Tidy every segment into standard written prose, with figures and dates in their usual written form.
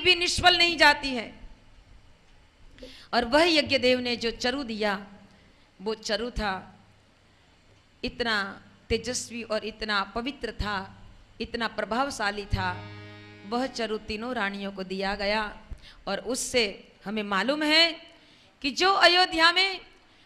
भी निष्फल नहीं जाती है। और वह यज्ञ देव ने जो चरु दिया, वो चरु था इतना तेजस्वी और इतना पवित्र था, इतना प्रभावशाली था। वह चरु तीनों रानियों को दिया गया। और उससे हमें मालूम है कि जो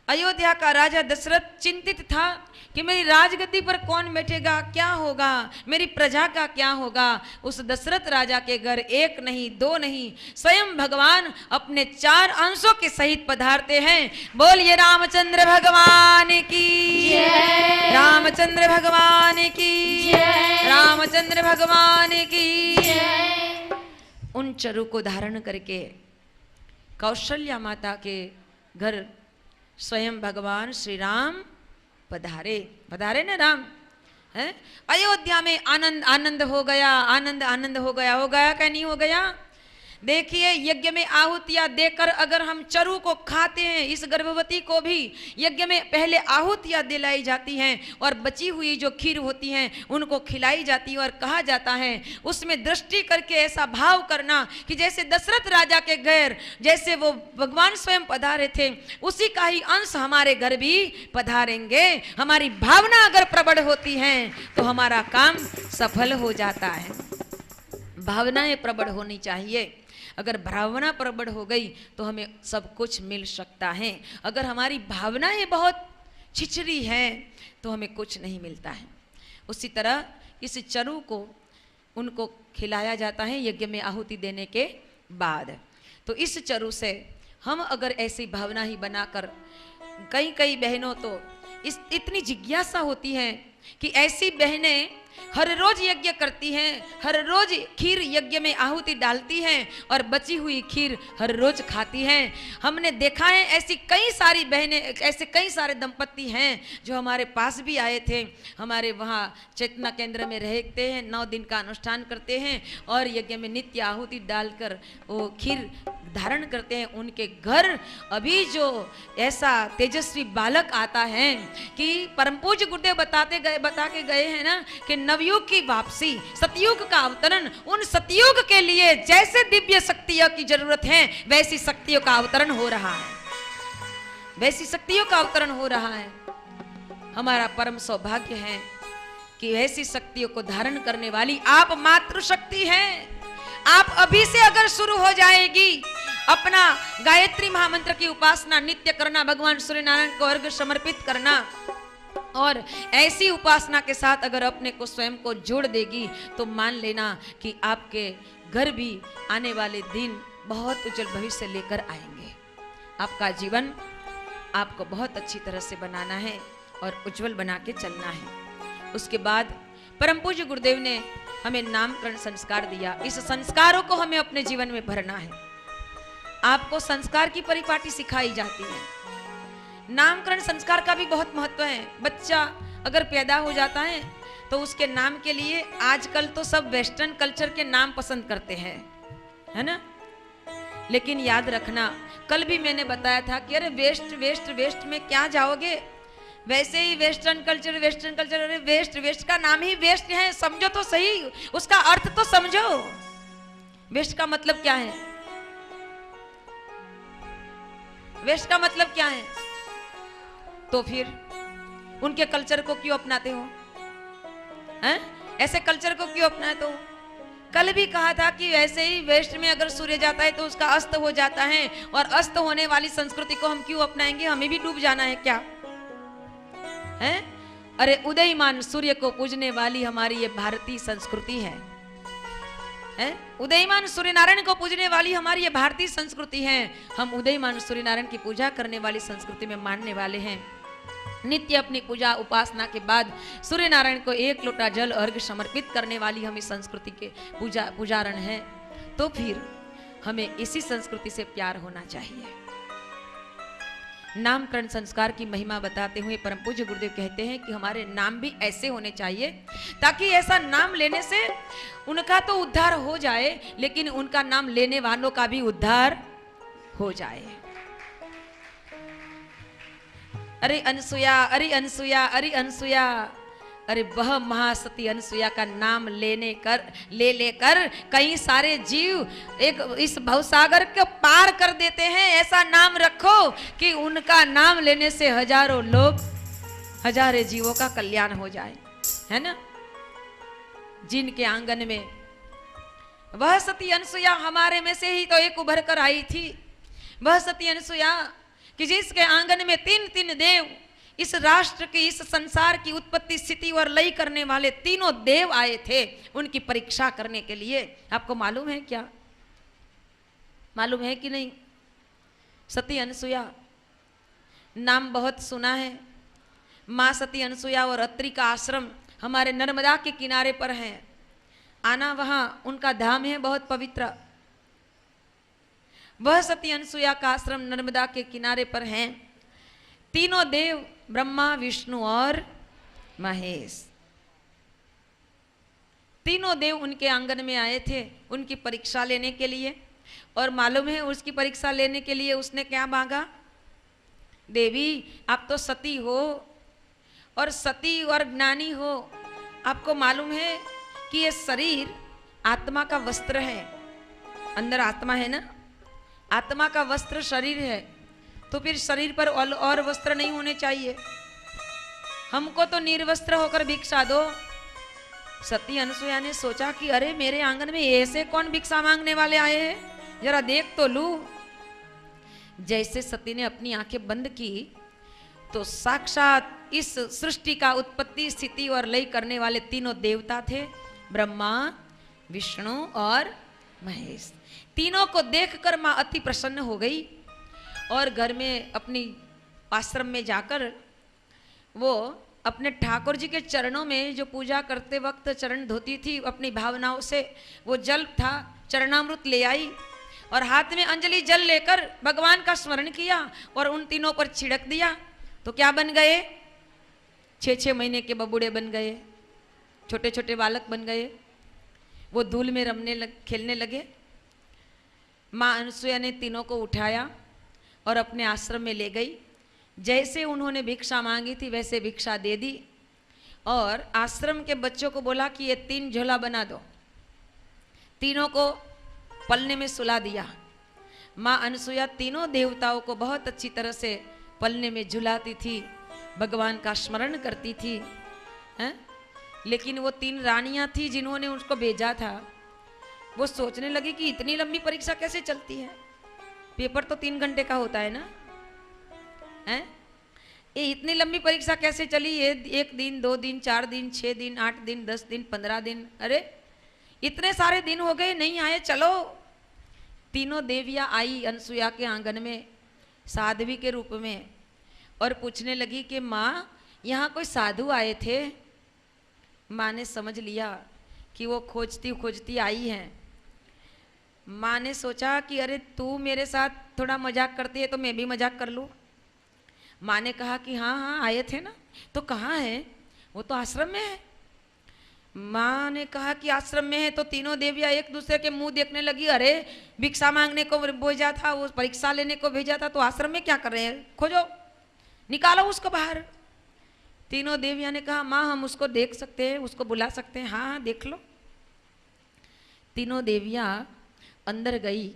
अयोध्या का राजा दशरथ चिंतित था कि मेरी राजगद्दी पर कौन बैठेगा, क्या होगा, मेरी प्रजा का क्या होगा। उस दशरथ राजा के घर एक नहीं दो नहीं, स्वयं भगवान अपने 4 अंशों के सहित पधारते हैं। बोलिए रामचंद्र भगवान की जय, रामचंद्र भगवान की जय, रामचंद्र भगवान की जय। उन चरु को धारण करके कौशल्या माता के घर स्वयं भगवान श्री राम पधारे ना राम है। अयोध्या में आनंद आनंद हो गया, आनंद आनंद हो गया क्या नहीं हो गया। देखिए यज्ञ में आहुतियां देकर अगर हम चरु को खाते हैं, इस गर्भवती को भी यज्ञ में पहले आहुतियां दिलाई जाती हैं और बची हुई जो खीर होती हैं उनको खिलाई जाती है। और कहा जाता है उसमें दृष्टि करके ऐसा भाव करना कि जैसे दशरथ राजा के घर जैसे वो भगवान स्वयं पधारे थे, उसी का ही अंश हमारे घर भी पधारेंगे। हमारी भावना अगर प्रबल होती है तो हमारा काम सफल हो जाता है। भावनाएं प्रबल होनी चाहिए। अगर भावना प्रबल हो गई तो हमें सब कुछ मिल सकता है। अगर हमारी भावनाएं बहुत छिछरी हैं तो हमें कुछ नहीं मिलता है। उसी तरह इस चरु को उनको खिलाया जाता है यज्ञ में आहुति देने के बाद। तो इस चरु से हम अगर ऐसी भावना ही बनाकर, कई बहनों तो इतनी जिज्ञासा होती है कि ऐसी बहनें हर रोज यज्ञ करती हैं, हर रोज खीर यज्ञ में आहुति डालती हैं और बची हुई खीर हर रोज खाती हैं। हमने देखा है ऐसी कई सारी बहनें, ऐसे कई सारे दंपत्ति हैं जो हमारे पास भी आए थे। हमारे वहाँ चेतना केंद्र में रहते हैं, 9 दिन का अनुष्ठान करते हैं और यज्ञ में नित्य आहुति डालकर वो खीर धारण करते हैं। उनके घर अभी जो ऐसा तेजस्वी बालक आता है कि परम पूज्य गुरुदेव बता के गए हैं ना कि नवयुग की वापसी, सतयुग का अवतरण, उन सतयुग के लिए जैसे दिव्य शक्तियों की जरूरत है वैसी शक्तियों का अवतरण हो रहा है, वैसी शक्तियों का अवतरण हो रहा है। हमारा परम सौभाग्य है कि ऐसी शक्तियों को धारण करने वाली आप मातृशक्ति हैं। आप अभी से अगर शुरू हो जाएगी अपना गायत्री महामंत्र की उपासना नित्य करना, भगवान सूर्य नारायण को अर्घ्य समर्पित करना और ऐसी उपासना के साथ अगर अपने को स्वयं को जोड़ देगी तो मान लेना कि आपके घर भी आने वाले दिन बहुत उज्जवल भविष्य लेकर आएंगे। आपका जीवन आपको बहुत अच्छी तरह से बनाना है और उज्जवल बना के चलना है। उसके बाद परम पूज्य गुरुदेव ने हमें नामकरण संस्कार दिया। इस संस्कारों को हमें अपने जीवन में भरना है। आपको संस्कार की परिपाटी सिखाई जाती है। नामकरण संस्कार का भी बहुत महत्व है। बच्चा अगर पैदा हो जाता है तो उसके नाम के लिए आजकल तो सब वेस्टर्न कल्चर के नाम पसंद करते हैं, है ना। लेकिन याद रखना, कल भी मैंने बताया था कि अरे वेस्ट वेस्ट वेस्ट में क्या जाओगे, वैसे ही वेस्टर्न कल्चर, अरे वेस्ट का नाम ही वेस्ट है। समझो तो सही, उसका अर्थ तो समझो। वेस्ट का मतलब क्या है? वेस्ट का मतलब क्या है? तो फिर उनके कल्चर को क्यों अपनाते हो? हैं? ऐसे कल्चर को क्यों अपनाते हो? कल भी कहा था कि वैसे ही वेस्ट में अगर सूर्य जाता है तो उसका अस्त हो जाता है, और अस्त होने वाली संस्कृति को हम क्यों अपनाएंगे? हमें भी डूब जाना है क्या? हैं? अरे उदयमान सूर्य को पूजने वाली हमारी ये भारतीय संस्कृति है। उदयमान सूर्य नारायण को पूजने वाली हमारी ये भारतीय संस्कृति है। हम उदयमान सूर्य नारायण की पूजा करने वाली संस्कृति में मानने वाले हैं। नित्य अपनी पूजा उपासना के बाद सूर्य नारायण को 1 लोटा जल अर्घ्य समर्पित करने वाली हम इस संस्कृति के पुजारण हैं। तो फिर हमें इसी संस्कृति से प्यार होना चाहिए। नामकरण संस्कार की महिमा बताते हुए परम पूज्य गुरुदेव कहते हैं कि हमारे नाम भी ऐसे होने चाहिए ताकि ऐसा नाम लेने से उनका तो उद्धार हो जाए, लेकिन उनका नाम लेने वालों का भी उद्धार हो जाए। अरे अनसुया, अरे अनसुया, अरे अनसुया, अरे वह महासती अनसुया का नाम लेकर कई सारे जीव एक इस भवसागर को पार कर देते हैं। ऐसा नाम रखो कि उनका नाम लेने से हजारों लोग, हजारों जीवों का कल्याण हो जाए, है ना। जिनके आंगन में वह सती अनसुया, हमारे में से ही तो एक उभर कर आई थी, वह सती अनसुया कि जिसके आंगन में तीन तीन देव, इस राष्ट्र की, इस संसार की उत्पत्ति स्थिति और लय करने वाले तीनों देव आए थे उनकी परीक्षा करने के लिए। आपको मालूम है क्या? मालूम है कि नहीं? सती अनसुया नाम बहुत सुना है। माँ सती अनसुया और अत्रि का आश्रम हमारे नर्मदा के किनारे पर है। आना, वहां उनका धाम है बहुत पवित्र। वह सती अनसुया का आश्रम नर्मदा के किनारे पर है। तीनों देव ब्रह्मा, विष्णु और महेश, तीनों देव उनके आंगन में आए थे उनकी परीक्षा लेने के लिए। और मालूम है उसकी परीक्षा लेने के लिए उसने क्या मांगा? देवी आप तो सती हो और सती और ज्ञानी हो। आपको मालूम है कि ये शरीर आत्मा का वस्त्र है, अंदर आत्मा है ना, आत्मा का वस्त्र शरीर है, तो फिर शरीर पर और वस्त्र नहीं होने चाहिए। हमको तो निर्वस्त्र होकर भिक्षा दो। सती अनसुया ने सोचा कि अरे मेरे आंगन में ऐसे कौन भिक्षा मांगने वाले आए हैं, जरा देख तो लूं। जैसे सती ने अपनी आंखें बंद की तो साक्षात इस सृष्टि का उत्पत्ति स्थिति और लय करने वाले तीनों देवता थे, ब्रह्मा, विष्णु और महेश। तीनों को देखकर मां अति प्रसन्न हो गई और घर में अपनी आश्रम में जाकर वो अपने ठाकुर जी के चरणों में जो पूजा करते वक्त चरण धोती थी अपनी भावनाओं से, वो जल था चरणामृत ले आई और हाथ में अंजलि जल लेकर भगवान का स्मरण किया और उन तीनों पर छिड़क दिया। तो क्या बन गए? 6-6 महीने के बबूढ़े बन गए, छोटे छोटे बालक बन गए। वो धूल में खेलने लगे। माँ अनसुया ने तीनों को उठाया और अपने आश्रम में ले गई। जैसे उन्होंने भिक्षा मांगी थी वैसे भिक्षा दे दी और आश्रम के बच्चों को बोला कि ये 3 झोला बना दो। तीनों को पलने में सुला दिया। माँ अनसुया तीनों देवताओं को बहुत अच्छी तरह से पलने में झुलाती थी, भगवान का स्मरण करती थी, हैं? लेकिन वो 3 रानियां थी जिन्होंने उसको भेजा था, वो सोचने लगी कि इतनी लंबी परीक्षा कैसे चलती है, पेपर तो 3 घंटे का होता है ना, हैं? ये इतनी लंबी परीक्षा कैसे चली? ये 1 दिन, 2 दिन, 4 दिन, 6 दिन, 8 दिन, 10 दिन, 15 दिन, अरे इतने सारे दिन हो गए नहीं आए। चलो, तीनों देवियां आई अनसुया के आंगन में साध्वी के रूप में और पूछने लगी कि माँ यहाँ कोई साधु आए थे। माँ ने समझ लिया कि वो खोजती खोजती आई हैं। माँ ने सोचा कि अरे तू मेरे साथ थोड़ा मजाक करती है तो मैं भी मजाक कर लूँ। माँ ने कहा कि हाँ हाँ आए थे ना, तो कहाँ है? वो तो आश्रम में है। माँ ने कहा कि आश्रम में है, तो तीनों देवियाँ एक दूसरे के मुंह देखने लगी। अरे भिक्षा मांगने को भेजा था, वो परीक्षा लेने को भेजा था, तो आश्रम में क्या कर रहे हैं? खोजो, निकालो उसको बाहर। तीनों देवियाँ ने कहा माँ हम उसको देख सकते हैं, उसको बुला सकते हैं। हाँ हाँ देख लो। तीनों देवियाँ अंदर गई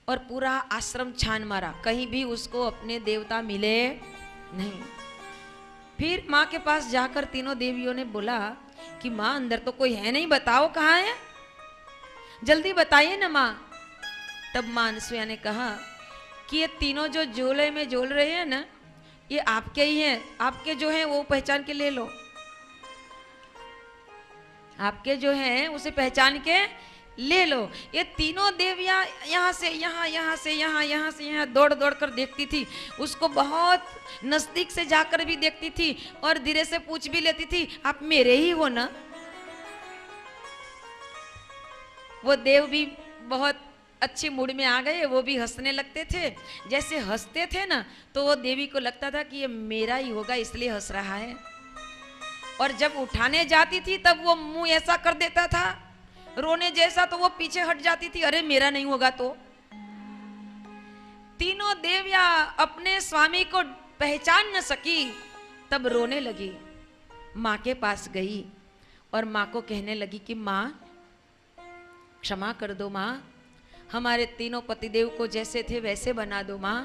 और पूरा आश्रम छान मारा, कहीं भी उसको अपने देवता मिले नहीं। फिर माँ के पास जाकर तीनों देवियों ने बोला कि माँ अंदर तो कोई है नहीं, बताओ कहाँ है, जल्दी बताइए ना माँ। तब माँ अनसुया ने कहा कि ये तीनों जो झोले में झोल रहे हैं ना, ये आपके ही हैं, आपके जो हैं वो पहचान के ले लो, आपके जो हैं उसे पहचान के ले लो। ये तीनों देवियां यहाँ से यहाँ, यहाँ से यहाँ, यहाँ से यहाँ दौड़ दौड़ कर देखती थी, उसको बहुत नजदीक से जाकर भी देखती थी और धीरे से पूछ भी लेती थी आप मेरे ही हो ना। वो देव भी बहुत अच्छी मूड में आ गए, वो भी हंसने लगते थे। जैसे हंसते थे ना तो वो देवी को लगता था कि ये मेरा ही होगा इसलिए हंस रहा है। और जब उठाने जाती थी तब वो मुंह ऐसा कर देता था रोने जैसा, तो वो पीछे हट जाती थी, अरे मेरा नहीं होगा। तो तीनों देवियां अपने स्वामी को पहचान न सकी, तब रोने लगी। माँ के पास गई और माँ को कहने लगी कि माँ क्षमा कर दो माँ, हमारे तीनों पतिदेव को जैसे थे वैसे बना दो माँ।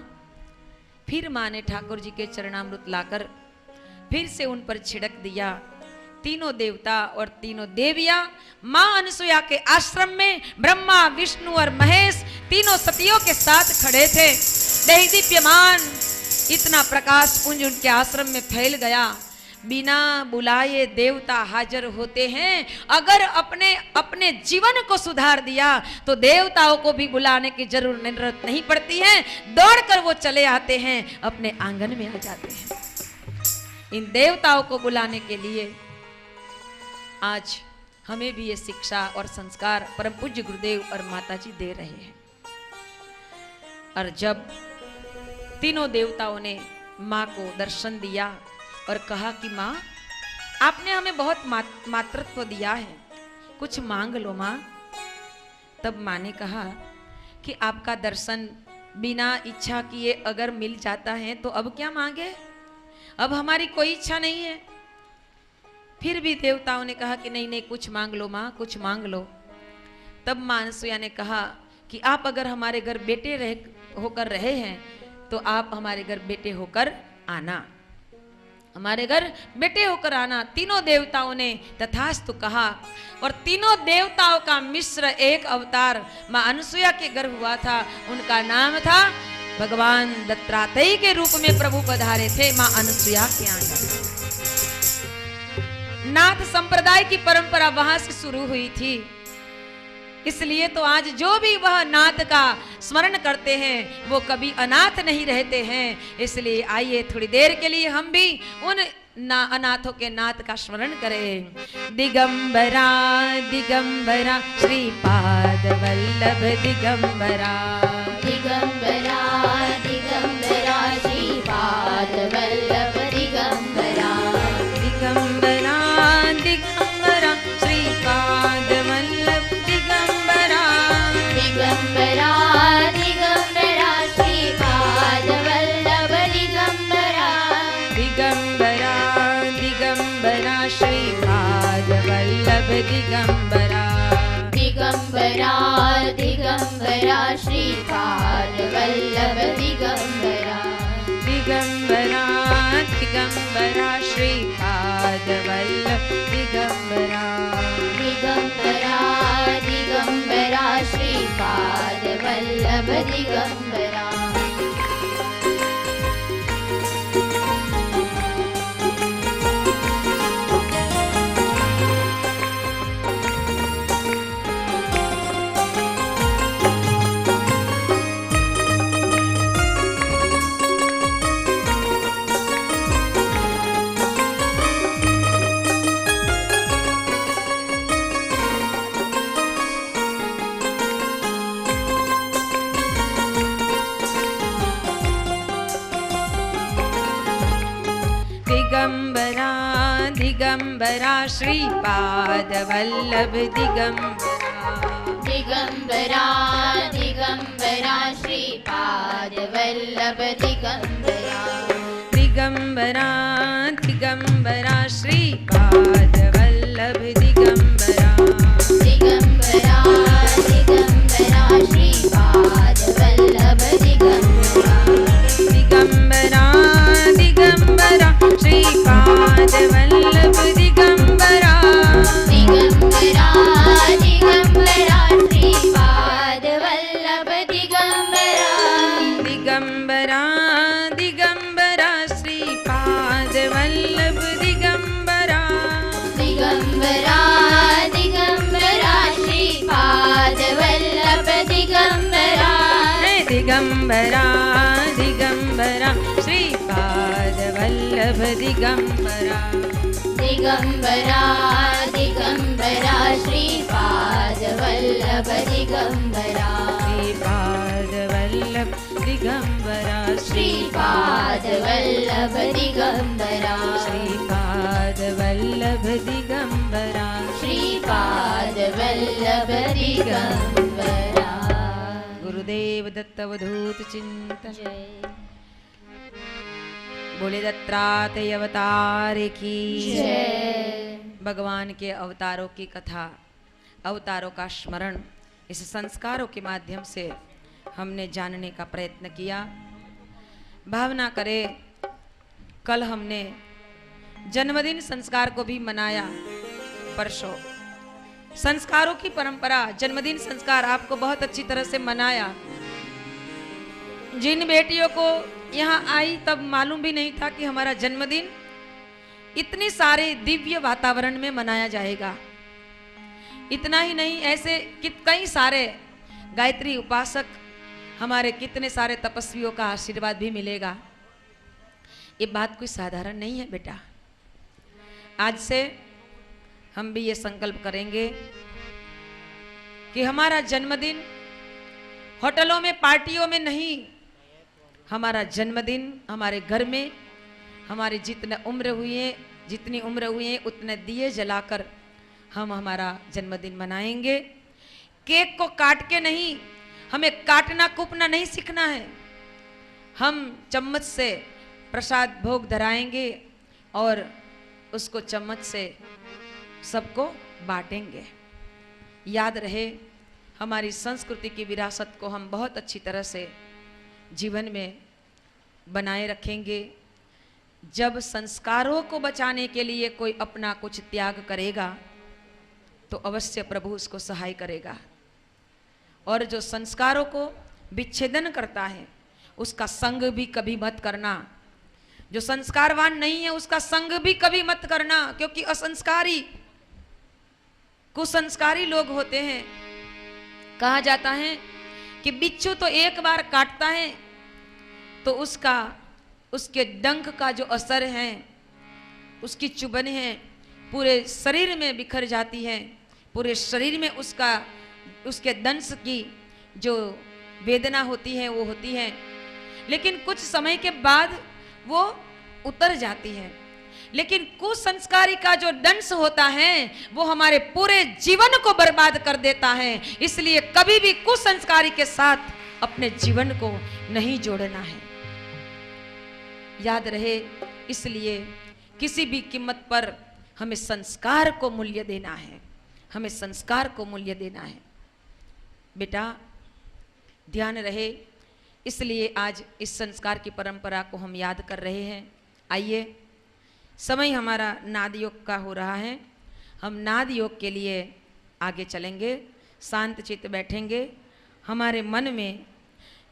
फिर माँ ने ठाकुर जी के चरणामृत लाकर फिर से उन पर छिड़क दिया। तीनों देवता और तीनों देवियां माँ अनसुया के आश्रम में ब्रह्मा विष्णु और महेश तीनों सतियों के साथ खड़े थे। दैदीप्यमान इतना प्रकाश पुंज उनके आश्रम में फैल गया। बिना बुलाए देवता हाजिर होते हैं। अगर अपने अपने जीवन को सुधार दिया तो देवताओं को भी बुलाने की जरूरत नहीं पड़ती है, दौड़कर वो चले आते हैं, अपने आंगन में आ जाते हैं। इन देवताओं को बुलाने के लिए आज हमें भी ये शिक्षा और संस्कार परम पूज्य गुरुदेव और माताजी दे रहे हैं। और जब तीनों देवताओं ने माँ को दर्शन दिया और कहा कि माँ आपने हमें बहुत मातृत्व दिया है, कुछ मांग लो माँ। तब माँ ने कहा कि आपका दर्शन बिना इच्छा किए अगर मिल जाता है तो अब क्या मांगे, अब हमारी कोई इच्छा नहीं है। फिर भी देवताओं ने कहा कि नहीं नहीं कुछ मांग लो माँ, कुछ मांग लो। तब माँ अनसुया ने कहा कि आप अगर हमारे घर बेटे होकर रहे हैं तो आप हमारे घर बेटे होकर आना, हमारे घर बेटे होकर आना। तीनों देवताओं ने तथास्तु कहा और तीनों देवताओं का मिश्र एक अवतार माँ अनसुया के गर्भ हुआ था। उनका नाम था भगवान दत्तात्रेय के रूप में प्रभु पधारे थे माँ अनसुया के आंगन। नाथ संप्रदाय की परंपरा वहां से शुरू हुई थी, इसलिए तो आज जो भी वह नाथ का स्मरण करते हैं वो कभी अनाथ नहीं रहते हैं। इसलिए आइए थोड़ी देर के लिए हम भी उन अनाथों के नाथ का स्मरण करें। दिगंबरा दिगंबरा श्रीपाद वल्लभ दिगंबरा, दिगंबरा दिगंबरा श्रीपाद वल्लभ दिगंबरा, दिगंबरा दिगंबरा श्रीपाद वल्लभ दिगंबरा, दिगंबरा दिगंबरा श्रीपाद वल्लभ दिगंबरा, दिगंबरा दिगंबरा श्रीपाद वल्लभ दिगंबरा, दिगंबरा दिगंबरा श्रीपाद वल्लभ दिगंबरा, दिगंबरा दिगंबरा श्रीपाद वल्लभ दिगंबरा, दिगंबरा दिगंबरा श्रीपाद वल्लभ दिगंबरा। दिगंबरा दिगंबरा श्रीपाद वल्लभ दिगंबरा, दिगंबरा दिगंबरा श्रीपाद वल्लभ दिगंबरा, दिगंबरा दिगंबरा श्रीपाद वल्लभ दिगंबरा, दिगंबरा दिगंबरा श्रीपाद वल्लभ दिगंबरा, दिगंबरा दिगंबरा श्रीपाद वल्लभ दिगंबरा, दिगंबरा दिगंबरा श्रीपाद वल्लभ दिगंबरा, दिगंबरा दिगंबरा श्रीपाद वल्लभ दिगंबरा, दिगंबरा दिगंबरा श्रीपाद वल्लभ दिगंबरा, दिगंबरा दिगंबरा श्रीपाद वल्लभ दिगंबरा, दिगंबरा दिगंबरा श्रीपाद वल्लभ दिगंबरा, श्रीपाद वल्लभ दिगंबरा, श्रीपाद वल्लभ दिगंबरा, श्रीपाद वल्लभ दिगंबरा, श्रीपाद वल्लभ दिगंबरा। गुरुदेव दत्त अवधूत चिंतन। जय बोले दत्तात्रेय अवतार की जय। भगवान के अवतारों की कथा, अवतारों का स्मरण इस संस्कारों के माध्यम से हमने जानने का प्रयत्न किया। भावना करें, कल हमने जन्मदिन संस्कार को भी मनाया। परसों संस्कारों की परंपरा, जन्मदिन संस्कार आपको बहुत अच्छी तरह से मनाया। जिन बेटियों को यहाँ आई तब मालूम भी नहीं था कि हमारा जन्मदिन इतने सारे दिव्य वातावरण में मनाया जाएगा। इतना ही नहीं, ऐसे कई सारे गायत्री उपासक, हमारे कितने सारे तपस्वियों का आशीर्वाद भी मिलेगा। ये बात कोई साधारण नहीं है बेटा। आज से हम भी ये संकल्प करेंगे कि हमारा जन्मदिन होटलों में, पार्टियों में नहीं, हमारा जन्मदिन हमारे घर में, हमारी जितनी उम्र हुई है उतने दिए जलाकर हम हमारा जन्मदिन मनाएंगे। केक को काट के नहीं, हमें काटना कूटना नहीं सीखना है। हम चम्मच से प्रसाद भोग धराएंगे और उसको चम्मच से सबको बांटेंगे। याद रहे, हमारी संस्कृति की विरासत को हम बहुत अच्छी तरह से जीवन में बनाए रखेंगे। जब संस्कारों को बचाने के लिए कोई अपना कुछ त्याग करेगा तो अवश्य प्रभु उसको सहाय करेगा। और जो संस्कारों को विच्छेदन करता है उसका संग भी कभी मत करना। जो संस्कारवान नहीं है उसका संग भी कभी मत करना, क्योंकि असंस्कारी, कुसंस्कारी लोग होते हैं। कहा जाता है कि बिच्छू तो एक बार काटता है तो उसके डंक का जो असर है, उसकी चुभन है, पूरे शरीर में बिखर जाती है। पूरे शरीर में उसके दंश की जो वेदना होती है वो होती है, लेकिन कुछ समय के बाद वो उतर जाती है। लेकिन कुसंस्कारी का जो दंश होता है वो हमारे पूरे जीवन को बर्बाद कर देता है। इसलिए कभी भी कुसंस्कारी के साथ अपने जीवन को नहीं जोड़ना है। याद रहे, इसलिए किसी भी कीमत पर हमें संस्कार को मूल्य देना है, हमें संस्कार को मूल्य देना है। बेटा ध्यान रहे, इसलिए आज इस संस्कार की परंपरा को हम याद कर रहे हैं। आइए, समय हमारा नाद योग का हो रहा है। हम नाद योग के लिए आगे चलेंगे, शांत चित्त बैठेंगे। हमारे मन में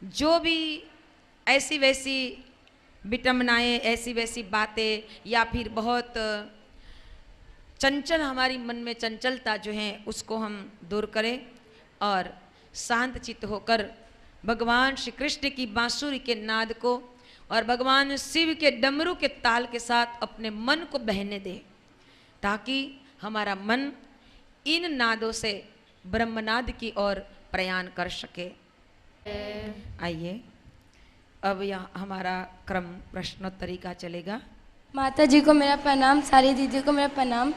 जो भी ऐसी वैसी विटंबनाएं, ऐसी वैसी बातें या फिर बहुत चंचल, हमारी मन में चंचलता जो है उसको हम दूर करें और शांत चित्त होकर भगवान श्री कृष्ण की बांसुरी के नाद को और भगवान शिव के डमरू के ताल के साथ अपने मन को बहने दें, ताकि हमारा मन इन नादों से ब्रह्मनाद की ओर प्रयाण कर सके। आइए, अब यह हमारा क्रम प्रश्नोत्तरी का चलेगा। माता जी को मेरा प्रणाम, सारी दीदी को मेरा प्रणाम।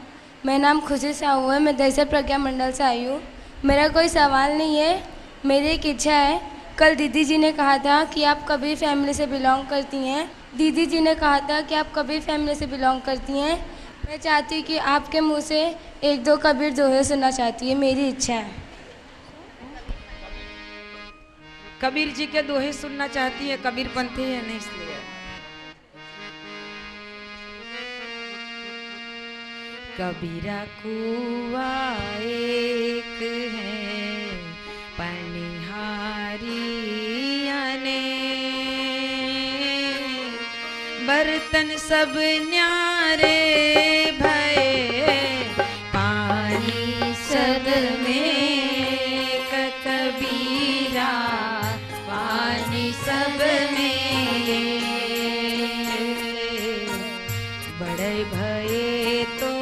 मेरा नाम खुशी साहू है, मैं दहिसर प्रज्ञा मंडल से आई हूँ। मेरा कोई सवाल नहीं है, मेरी एक इच्छा है। कल दीदी जी ने कहा था कि आप कबीर फैमिली से बिलोंग करती हैं। दीदी जी ने कहा था कि आप कबीर फैमिली से बिलोंग करती हैं। मैं चाहती हूँ कि आपके मुँह से एक दो कबीर दोहे सुनना चाहती है, मेरी इच्छा है। कबीर जी के दोहे सुनना चाहती है? कबीर पंथी है नहीं, इसलिए। कबीरा कुआ एक है पनिहारी अने, बर्तन सब न्यारे भये, पानी सब में कबीरा, पानी सब में। बड़े भये तो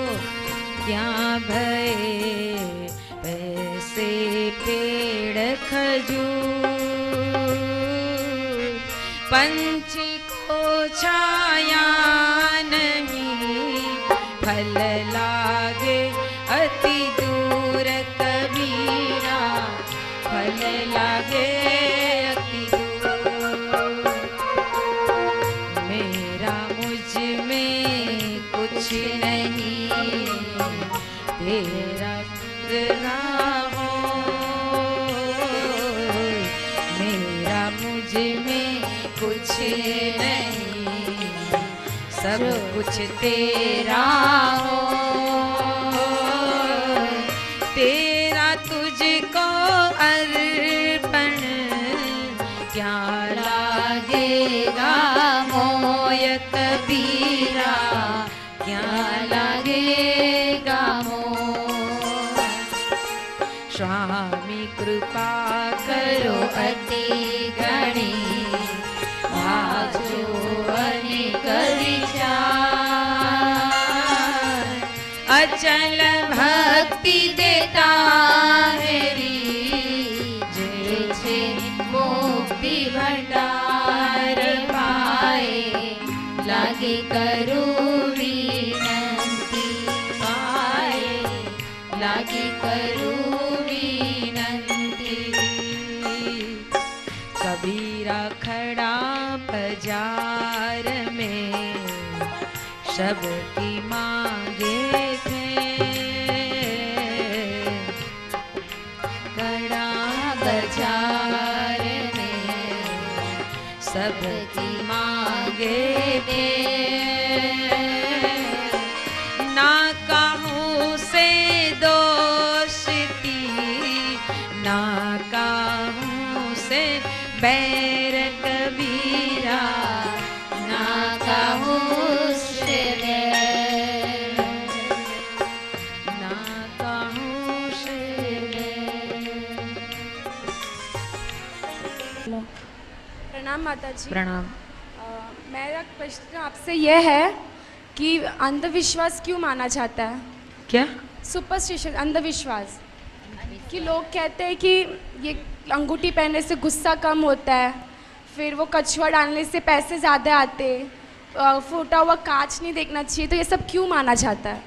क्या भये, पैसे पेड़ खजूर, पंछी को छाया नहीं, फल लागे अति दूर कबीरा, फल लागे अति दूर। मेरा मुझ में कुछ नहीं, सब कुछ तेरा हो, तेरा तुझको अर्पण क्या लागेगा मोय कबीरा, क्या लागेगा मोह। स्वामी कृपा करो अति गणी भाजो अनेक विचार, अचल भक्ति देता मेरी, जैसे मुक्ति भंडार पाए, लागे करूं विनती पाए, लागे करूं विनती। कबीरा खड़ा बाजार में सबकी मांगे थे, खड़ा बाजार में सबकी मांगे थे। ना कहूँ से दोस्ती, ना कहूँ से बैर कबीरा, ना कहूँ से बैर, ना कहूँ से प्रणाम माता जी। प्रणाम। मेरा प्रश्न आपसे यह है कि अंधविश्वास क्यों माना जाता है? क्या? सुपरस्टिशन, अंधविश्वास कि लोग कहते हैं कि ये अंगूठी पहनने से गुस्सा कम होता है, फिर वो कछुआ डालने से पैसे ज़्यादा आते, फूटा हुआ कांच नहीं देखना चाहिए, तो ये सब क्यों माना जाता है?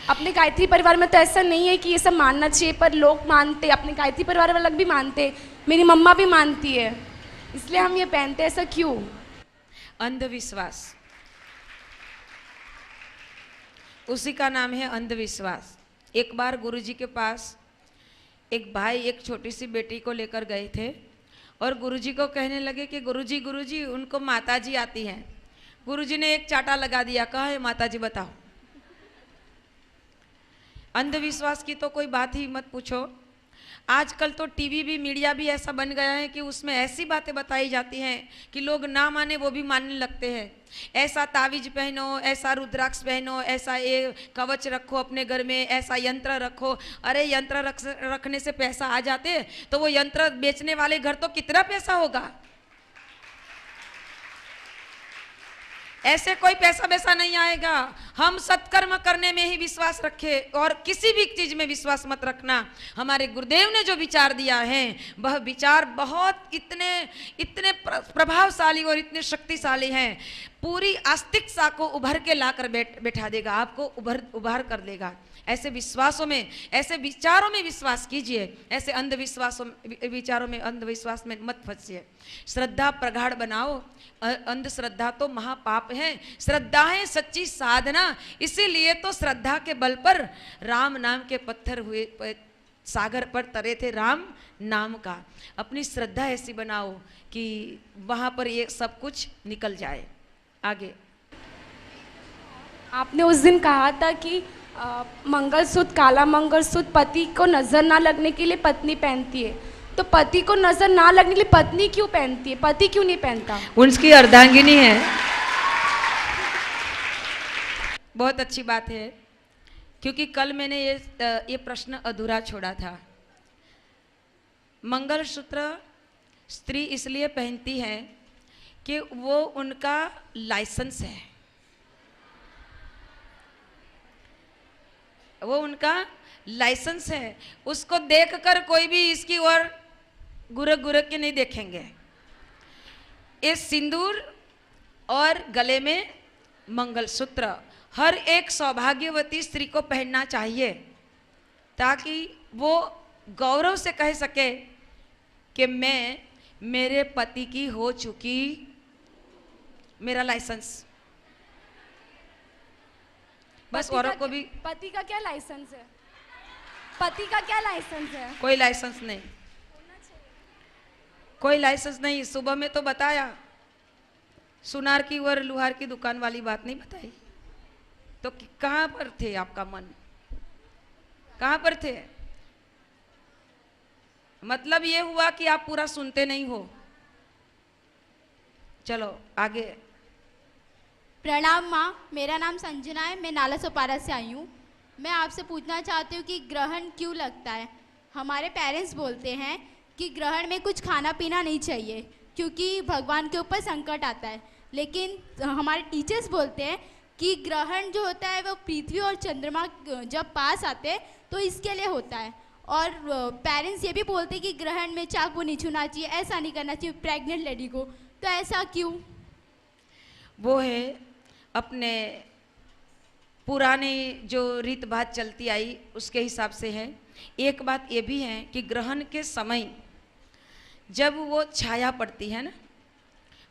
अपने गायत्री परिवार में तो ऐसा नहीं है कि ये सब मानना चाहिए, पर लोग मानते, अपने गायत्री परिवार वाले भी मानते, मेरी मम्मा भी मानती है, इसलिए हम ये पहनते हैं। ऐसा क्यों? अंधविश्वास, उसी का नाम है अंधविश्वास। एक बार गुरुजी के पास एक भाई एक छोटी सी बेटी को लेकर गए थे और गुरुजी को कहने लगे कि गुरुजी गुरुजी उनको माताजी आती हैं। गुरुजी ने एक चाटा लगा दिया, कहा है माताजी बताओ। अंधविश्वास की तो कोई बात ही मत पूछो। आजकल तो टीवी भी, मीडिया भी ऐसा बन गया है कि उसमें ऐसी बातें बताई जाती हैं कि लोग ना माने वो भी मानने लगते हैं। ऐसा तावीज पहनो, ऐसा रुद्राक्ष पहनो, ऐसा ये कवच रखो अपने घर में, ऐसा यंत्र रखो। अरे यंत्र रखने से पैसा आ जाते तो वो यंत्र बेचने वाले घर तो कितना पैसा होगा। ऐसे कोई पैसा वैसा नहीं आएगा। हम सत्कर्म करने में ही विश्वास रखें और किसी भी चीज में विश्वास मत रखना। हमारे गुरुदेव ने जो विचार दिया है वह विचार बहुत इतने प्रभावशाली और इतने शक्तिशाली हैं। पूरी आस्तिकता को उभर के लाकर बैठा देगा, आपको उभार कर देगा। ऐसे विश्वासों में, ऐसे विचारों में विश्वास कीजिए, ऐसे विचारों में, अंधविश्वास में मत फंसिए। श्रद्धा प्रगाढ़ बनाओ। अंधश्रद्धा तो महापाप है, श्रद्धा है सच्ची साधना। इसीलिए तो श्रद्धा के बल पर राम नाम के पत्थर हुए, सागर पर तरे थे राम नाम का। अपनी श्रद्धा ऐसी बनाओ कि वहां पर ये सब कुछ निकल जाए। आगे आपने उस दिन कहा था कि मंगलसूत्र, काला मंगलसूत्र पति को नजर ना लगने के लिए पत्नी पहनती है, तो पति को नजर ना लगने के लिए पत्नी क्यों पहनती है? पति क्यों नहीं पहनता? उनकी अर्धांगिनी है। बहुत अच्छी बात है, क्योंकि कल मैंने ये प्रश्न अधूरा छोड़ा था। मंगलसूत्र स्त्री इसलिए पहनती है कि वो उनका लाइसेंस है, वो उनका लाइसेंस है। उसको देखकर कोई भी इसकी ओर गुरक गुरक के नहीं देखेंगे। ये सिंदूर और गले में मंगलसूत्र हर एक सौभाग्यवती स्त्री को पहनना चाहिए, ताकि वो गौरव से कह सके कि मैं मेरे पति की हो चुकी, मेरा लाइसेंस। बस औरों को भी। पति का क्या लाइसेंस है? पति का क्या लाइसेंस है? कोई लाइसेंस नहीं। कोई लाइसेंस नहीं। सुबह में तो बताया, सुनार की और लुहार की दुकान वाली बात नहीं बताई। तो कहाँ पर थे आपका मन, कहाँ पर थे? मतलब ये हुआ कि आप पूरा सुनते नहीं हो। चलो आगे। प्रणाम माँ, मेरा नाम संजना है, मैं नाला सोपारा से आई हूँ। मैं आपसे पूछना चाहती हूँ कि ग्रहण क्यों लगता है? हमारे पेरेंट्स बोलते हैं कि ग्रहण में कुछ खाना पीना नहीं चाहिए क्योंकि भगवान के ऊपर संकट आता है, लेकिन हमारे टीचर्स बोलते हैं कि ग्रहण जो होता है वो पृथ्वी और चंद्रमा जब पास आते हैं तो इसके लिए होता है। और पेरेंट्स ये भी बोलते हैं कि ग्रहण में चाकू नहीं छूना चाहिए, ऐसा नहीं करना चाहिए प्रेग्नेंट लेडी को, तो ऐसा क्यों? वो है अपने पुराने जो रीत बात चलती आई उसके हिसाब से है। एक बात ये भी है कि ग्रहण के समय जब वो छाया पड़ती है ना,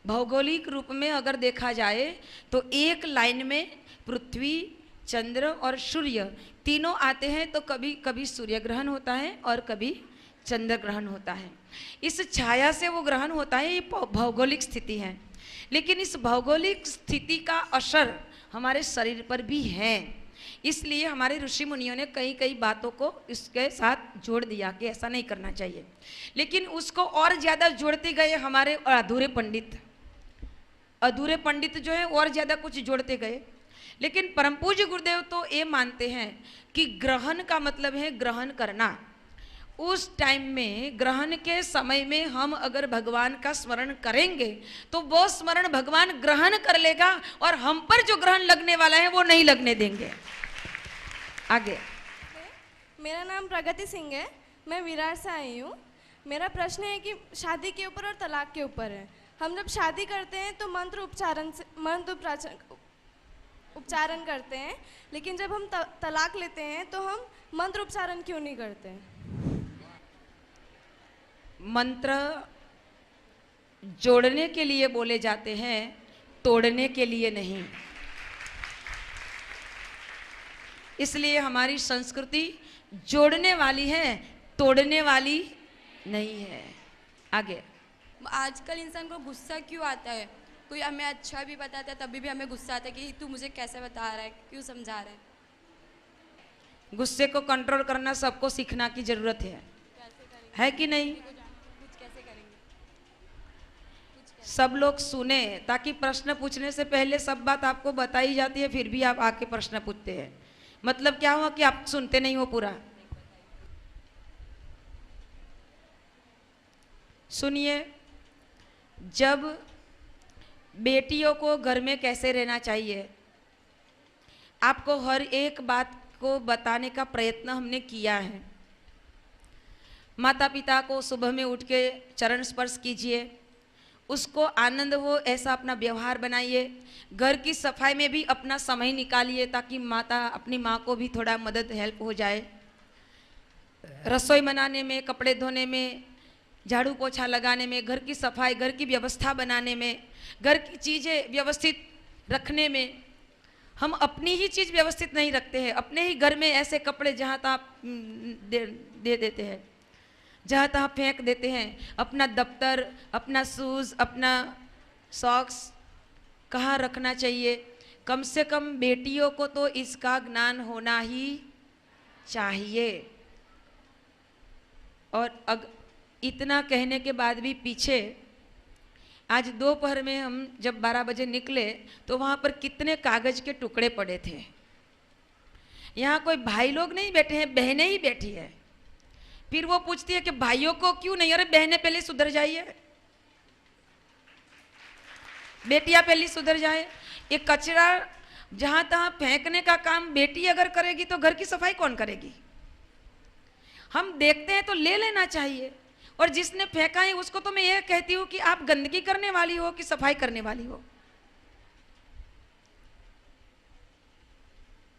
भौगोलिक रूप में अगर देखा जाए तो एक लाइन में पृथ्वी, चंद्र और सूर्य तीनों आते हैं, तो कभी कभी सूर्य ग्रहण होता है और कभी चंद्र ग्रहण होता है। इस छाया से वो ग्रहण होता है, ये भौगोलिक स्थिति है। लेकिन इस भौगोलिक स्थिति का असर हमारे शरीर पर भी है, इसलिए हमारे ऋषि मुनियों ने कई कई बातों को इसके साथ जोड़ दिया कि ऐसा नहीं करना चाहिए। लेकिन उसको और ज़्यादा जोड़ते गए हमारे अधूरे पंडित जो है और ज़्यादा कुछ जोड़ते गए। लेकिन परम पूज्य गुरुदेव तो ये मानते हैं कि ग्रहण का मतलब है ग्रहण करना। उस टाइम में, ग्रहण के समय में हम अगर भगवान का स्मरण करेंगे तो वो स्मरण भगवान ग्रहण कर लेगा और हम पर जो ग्रहण लगने वाला है वो नहीं लगने देंगे। आगे। मेरा नाम प्रगति सिंह है, मैं विरार से आई हूँ। मेरा प्रश्न है कि शादी के ऊपर और तलाक के ऊपर है। हम जब शादी करते हैं तो मंत्र उपचारण करते हैं, लेकिन जब हम तलाक लेते हैं तो हम मंत्र उपचारण क्यों नहीं करते? मंत्र जोड़ने के लिए बोले जाते हैं, तोड़ने के लिए नहीं। इसलिए हमारी संस्कृति जोड़ने वाली है, तोड़ने वाली नहीं है। आगे। आजकल इंसान को गुस्सा क्यों आता है? कोई हमें अच्छा भी बताता है तभी भी हमें गुस्सा आता है कि तू मुझे कैसे बता रहा है, क्यों समझा रहा है? गुस्से को कंट्रोल करना सबको सीखना की जरूरत है कि नहीं? कैसे करेंगे? सब लोग सुने, ताकि प्रश्न पूछने से पहले सब बात आपको बताई जाती है, फिर भी आप आके प्रश्न पूछते हैं। मतलब क्या हुआ कि आप सुनते नहीं हो पूरा। सुनिए, जब बेटियों को घर में कैसे रहना चाहिए, आपको हर एक बात को बताने का प्रयत्न हमने किया है। माता पिता को सुबह में उठ के चरण स्पर्श कीजिए, उसको आनंद हो ऐसा अपना व्यवहार बनाइए। घर की सफाई में भी अपना समय निकालिए ताकि अपनी माँ को भी थोड़ा मदद हेल्प हो जाए। रसोई बनाने में, कपड़े धोने में, झाड़ू पोछा लगाने में, घर की सफाई, घर की व्यवस्था बनाने में, घर की चीज़ें व्यवस्थित रखने में। हम अपनी ही चीज़ व्यवस्थित नहीं रखते हैं, अपने ही घर में ऐसे कपड़े जहाँ तहाँ दे देते हैं, जहाँ तहाँ फेंक देते हैं। अपना दफ्तर, अपना शूज़, अपना सॉक्स कहाँ रखना चाहिए। कम से कम बेटियों को तो इसका ज्ञान होना ही चाहिए। और इतना कहने के बाद भी पीछे, आज दोपहर में हम जब 12 बजे निकले तो वहाँ पर कितने कागज के टुकड़े पड़े थे। यहाँ कोई भाई लोग नहीं बैठे हैं, बहनें ही बैठी है। फिर वो पूछती है कि भाइयों को क्यों नहीं? अरे बहनें पहले सुधर जाइए, बेटियां पहले सुधर जाए। ये कचरा जहाँ तहाँ फेंकने का काम बेटी अगर करेगी तो घर की सफाई कौन करेगी? हम देखते हैं तो ले लेना चाहिए। और जिसने फेंका है उसको तो मैं ये कहती हूँ कि आप गंदगी करने वाली हो कि सफाई करने वाली हो।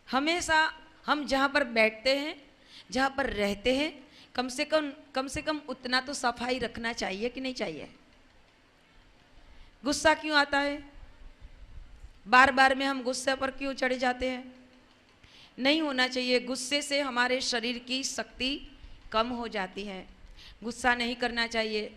हमेशा हम जहाँ पर बैठते हैं, जहाँ पर रहते हैं, कम से कम उतना तो सफाई रखना चाहिए कि नहीं चाहिए? गुस्सा क्यों आता है? बार बार में हम गुस्से पर क्यों चढ़े जाते हैं? नहीं होना चाहिए। गुस्से से हमारे शरीर की शक्ति कम हो जाती है। गुस्सा नहीं करना चाहिए।